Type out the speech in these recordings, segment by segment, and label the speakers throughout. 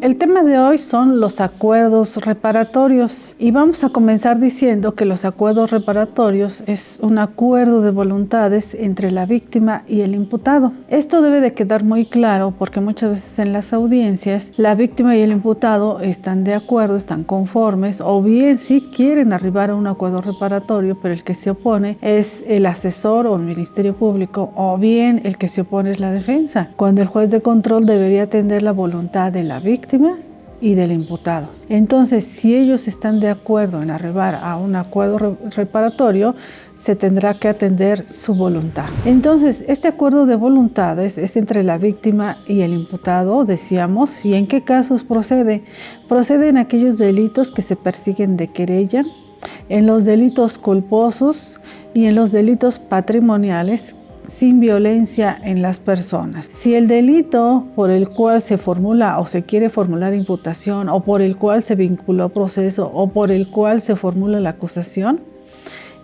Speaker 1: El tema de hoy son los acuerdos reparatorios y vamos a comenzar diciendo que los acuerdos reparatorios es un acuerdo de voluntades entre la víctima y el imputado. Esto debe de quedar muy claro porque muchas veces en las audiencias la víctima y el imputado están de acuerdo, están conformes o bien sí quieren arribar a un acuerdo reparatorio, pero el que se opone es el asesor o el Ministerio Público o bien el que se opone es la defensa, cuando el juez de control debería atender la voluntad de la víctima y del imputado. Entonces, si ellos están de acuerdo en arribar a un acuerdo reparatorio, se tendrá que atender su voluntad. Entonces, este acuerdo de voluntades es entre la víctima y el imputado, decíamos, ¿y en qué casos procede? Procede en aquellos delitos que se persiguen de querella, en los delitos culposos y en los delitos patrimoniales sin violencia en las personas. Si el delito por el cual se formula o se quiere formular imputación o por el cual se vinculó proceso o por el cual se formula la acusación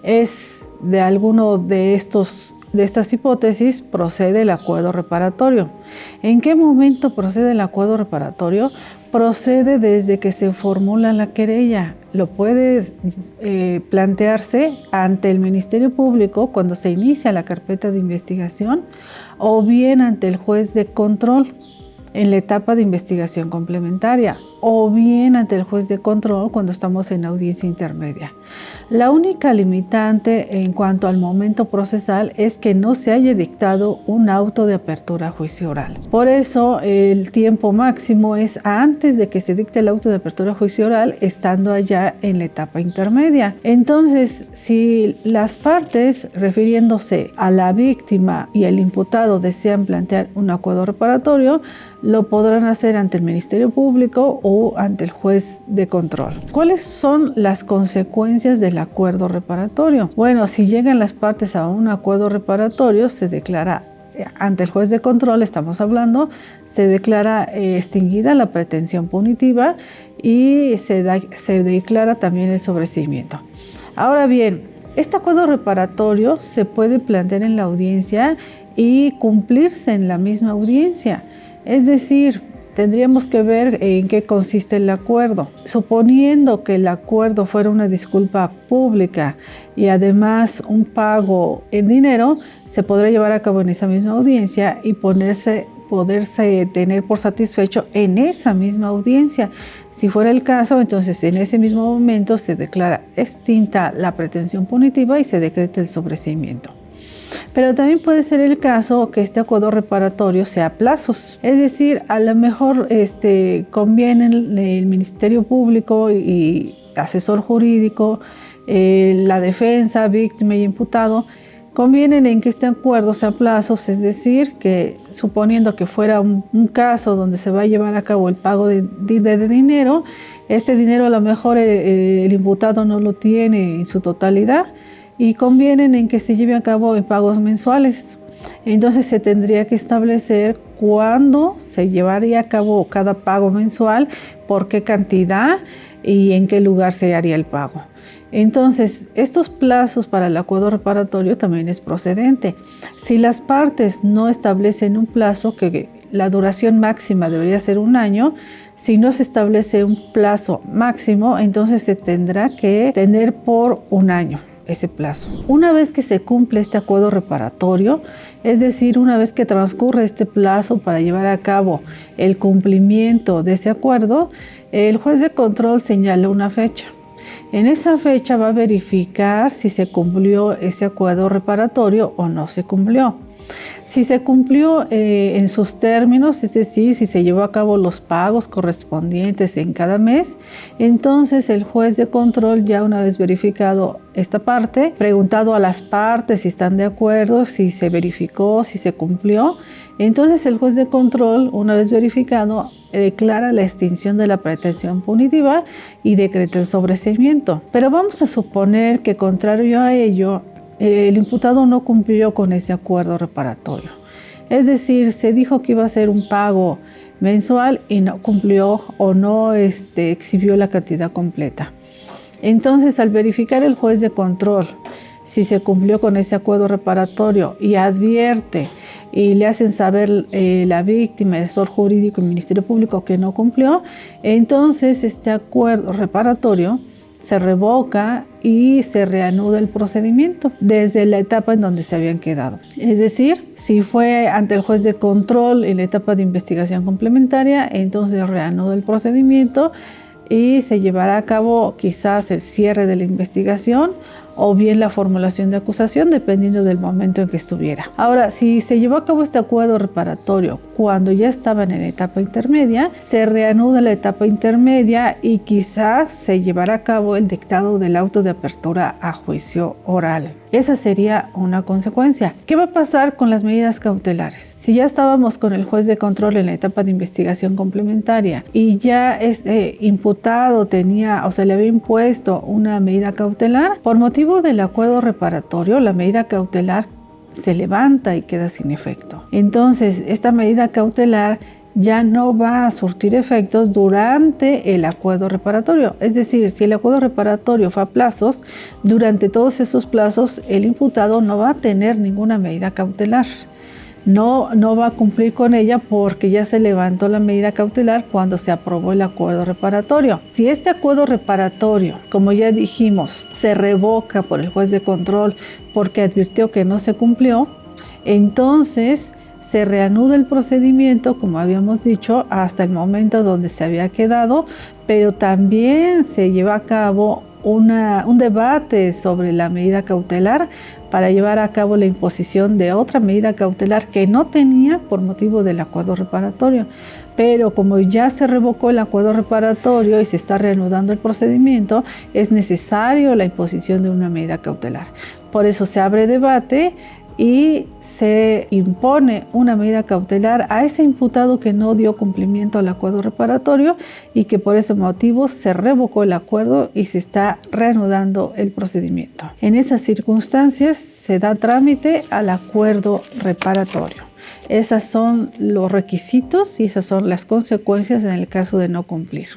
Speaker 1: es de alguno de estas hipótesis, procede el acuerdo reparatorio. ¿En qué momento procede el acuerdo reparatorio? Procede desde que se formula la querella. Lo puede plantearse ante el Ministerio Público cuando se inicia la carpeta de investigación o bien ante el juez de control en la etapa de investigación complementaria o bien ante el juez de control cuando estamos en audiencia intermedia. La única limitante en cuanto al momento procesal es que no se haya dictado un auto de apertura a juicio oral. Por eso el tiempo máximo es antes de que se dicte el auto de apertura a juicio oral, estando allá en la etapa intermedia. Entonces, si las partes, refiriéndose a la víctima y el imputado, desean plantear un acuerdo reparatorio, lo podrán hacer ante el Ministerio Público o ante el juez de control. ¿Cuáles son las consecuencias del acuerdo reparatorio? Bueno, si llegan las partes a un acuerdo reparatorio, se declara ante el juez de control, estamos hablando, se declara extinguida la pretensión punitiva y se declara también el sobreseimiento. Ahora bien, este acuerdo reparatorio se puede plantear en la audiencia y cumplirse en la misma audiencia. Es decir, tendríamos que ver en qué consiste el acuerdo. Suponiendo que el acuerdo fuera una disculpa pública y además un pago en dinero, se podrá llevar a cabo en esa misma audiencia y poderse tener por satisfecho en esa misma audiencia. Si fuera el caso, entonces en ese mismo momento se declara extinta la pretensión punitiva y se decreta el sobreseimiento. Pero también puede ser el caso que este acuerdo reparatorio sea a plazos. Es decir, a lo mejor conviene el Ministerio Público y asesor jurídico, la defensa, víctima y imputado, convienen en que este acuerdo sea a plazos, es decir, que suponiendo que fuera un caso donde se va a llevar a cabo el pago de dinero, este dinero a lo mejor el imputado no lo tiene en su totalidad, y convienen en que se lleve a cabo en pagos mensuales. Entonces se tendría que establecer cuándo se llevaría a cabo cada pago mensual, por qué cantidad y en qué lugar se haría el pago. Entonces, estos plazos para el acuerdo reparatorio también es procedente. Si las partes no establecen un plazo, que la duración máxima debería ser 1 año, si no se establece un plazo máximo, entonces se tendrá que tener por 1 año ese plazo. Una vez que se cumple este acuerdo reparatorio, es decir, una vez que transcurre este plazo para llevar a cabo el cumplimiento de ese acuerdo, el juez de control señala una fecha. En esa fecha va a verificar si se cumplió ese acuerdo reparatorio o no se cumplió. Si se cumplió en sus términos, es decir, si se llevó a cabo los pagos correspondientes en cada mes, entonces el juez de control, ya una vez verificado esta parte, preguntado a las partes si están de acuerdo, si se verificó, si se cumplió, entonces el juez de control, una vez verificado, declara la extinción de la pretensión punitiva y decreta el sobreseimiento. Pero vamos a suponer que, contrario a ello, el imputado no cumplió con ese acuerdo reparatorio. Es decir, se dijo que iba a hacer un pago mensual y no cumplió o no exhibió la cantidad completa. Entonces, al verificar el juez de control si se cumplió con ese acuerdo reparatorio y advierte y le hacen saber la víctima, el asesor jurídico y el Ministerio Público que no cumplió, entonces este acuerdo reparatorio se revoca y se reanuda el procedimiento desde la etapa en donde se habían quedado. Es decir, si fue ante el juez de control en la etapa de investigación complementaria, entonces reanuda el procedimiento y se llevará a cabo quizás el cierre de la investigación o bien la formulación de acusación, dependiendo del momento en que estuviera. Ahora, si se llevó a cabo este acuerdo reparatorio cuando ya estaban en la etapa intermedia, se reanuda la etapa intermedia y quizás se llevará a cabo el dictado del auto de apertura a juicio oral. Esa sería una consecuencia. ¿Qué va a pasar con las medidas cautelares? Si ya estábamos con el juez de control en la etapa de investigación complementaria y ya este imputado tenía o se le había impuesto una medida cautelar, por motivo del acuerdo reparatorio, la medida cautelar se levanta y queda sin efecto. Entonces, esta medida cautelar ya no va a surtir efectos durante el acuerdo reparatorio. Es decir, si el acuerdo reparatorio fue a plazos, durante todos esos plazos el imputado no va a tener ninguna medida cautelar. No va a cumplir con ella porque ya se levantó la medida cautelar cuando se aprobó el acuerdo reparatorio. Si este acuerdo reparatorio, como ya dijimos, se revoca por el juez de control porque advirtió que no se cumplió, entonces se reanuda el procedimiento, como habíamos dicho, hasta el momento donde se había quedado, pero también se lleva a cabo un debate sobre la medida cautelar para llevar a cabo la imposición de otra medida cautelar que no tenía por motivo del acuerdo reparatorio. Pero como ya se revocó el acuerdo reparatorio y se está reanudando el procedimiento, es necesario la imposición de una medida cautelar. Por eso se abre debate y se impone una medida cautelar a ese imputado que no dio cumplimiento al acuerdo reparatorio y que por ese motivo se revocó el acuerdo y se está reanudando el procedimiento. En esas circunstancias se da trámite al acuerdo reparatorio. Esos son los requisitos y esas son las consecuencias en el caso de no cumplir.